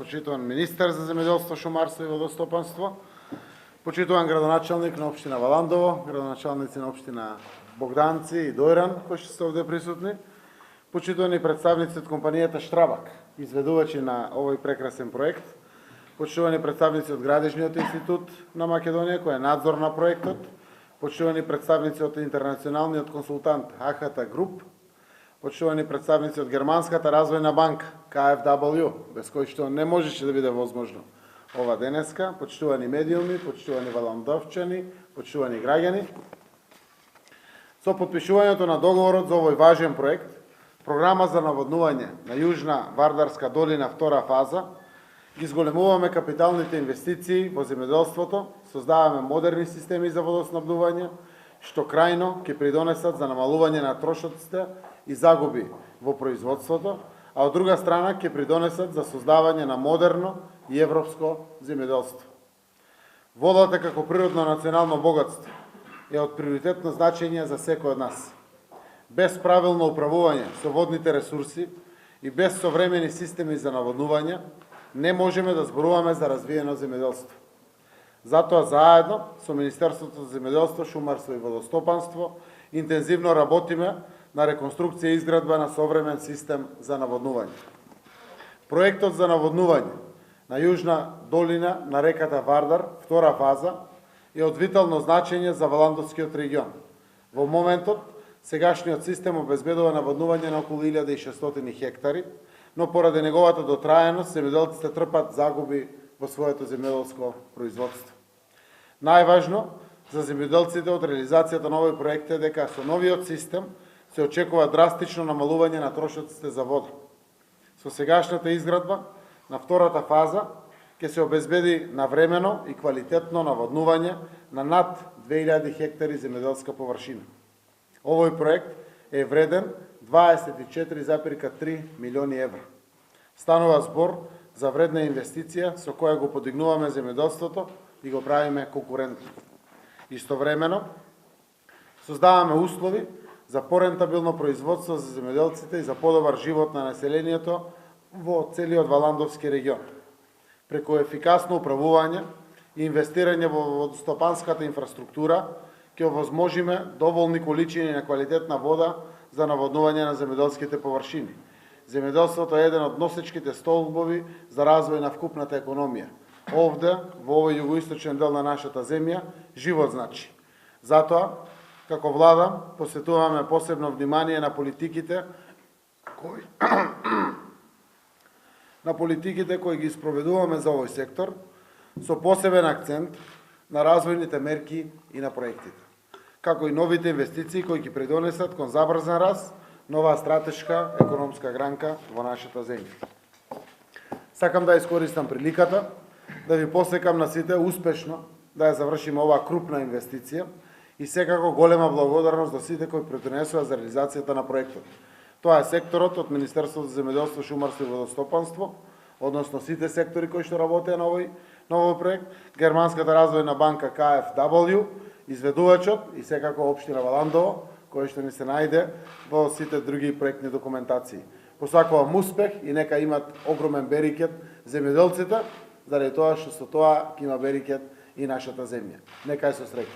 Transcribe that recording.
почитуван министер за земјоделство, шумарство и водостопанство, почитуван градоначалник на општина Валандово, градоначалници на општина Богданци и Дојран, кои што се овде присутни, почитувани представници од компанијата Штрабак, изведувачи на овој прекрасен проект, почитувани представници од Градежниот институт на Македонија, кој е надзор на проектот, почитувани представници од интернационалниот консултант АХТ Груп, почитувани представници од Германската развојна банка KfW, без кој што не можеше да биде возможно ова денеска, почитувани медиуми, почитувани валандовчани, почитувани граѓани. Со потпишувањето на договорот за овој важен проект, програма за наводнување на Јужна Вардарска долина втора фаза, ги зголемуваме капиталните инвестиции во земјоделството, создаваме модерни системи за водоснабдување, што крајно ќе придонесат за намалување на трошоците и загуби во производството, а од друга страна ќе придонесат за создавање на модерно и европско земјоделство. Водата како природно национално богатство е од приоритетно значење за секој од нас. Без правилно управување со водните ресурси и без современи системи за наводнување, не можеме да зборуваме за развиено земјоделство. Затоа заедно со Министерството за земјоделство, шумарство и водостопанство интензивно работиме на реконструкција и изградба на современ систем за наводнување. Проектот за наводнување на Јужна долина на реката Вардар, втора фаза, е од витално значење за Валандовскиот регион. Во моментот, сегашниот систем обезбедува наводнување на околу 1600 хектари, но поради неговата дотраеност, земјоделците трпат загуби во своето земјоделско производство. Најважно за земјоделците од реализацијата на овој проект е дека со новиот систем се очекува драстично намалување на трошоците за вода. Со сегашната изградба на втората фаза ќе се обезбеди навремено и квалитетно наводнување на над 2000 хектари земјоделска површина. Овој проект е вреден 24,3 милиони евра. Станува збор за вредна инвестиција со која го подигнуваме земјоделството и го правиме конкурентно. Истовремено, создаваме услови за порентабилно производство за земјоделците и за подобар живот на населението во целиот Валандовски регион. Преку ефикасно управување и инвестирање во водостопанската инфраструктура ќе овозможиме доволни количини на квалитетна вода за наводнување на земјоделските површини. Земјоделството е еден од носечките столбови за развој на вкупната економија. Овде, во овој југоисточен дел на нашата земја, живот значи. Затоа, како влада, посветуваме посебно внимание на политиките кои ги спроведуваме за овој сектор, со посебен акцент на развојните мерки и на проектите, како и новите инвестиции кои ќе придонесат кон забрзан раст, нова стратешка економска гранка во нашата земја. Сакам да искористам приликата да ви посекам на сите успешно да ја завршиме оваа крупна инвестиција и секако голема благодарност до сите кои придонесува за реализацијата на проектот. Тоа е секторот од Министерството за земјоделство, шумарство и водостопанство, односно сите сектори кои што работеа на овој проект, Германската развојна банка KfW, изведувачот и секако општина Валандово, кој што ни се најде во сите други проектни документации. Посакувам успех и нека имат огромен берикет земјоделците, заради тоа што со тоа ќе има берикет и нашата земја. Нека е со среќа.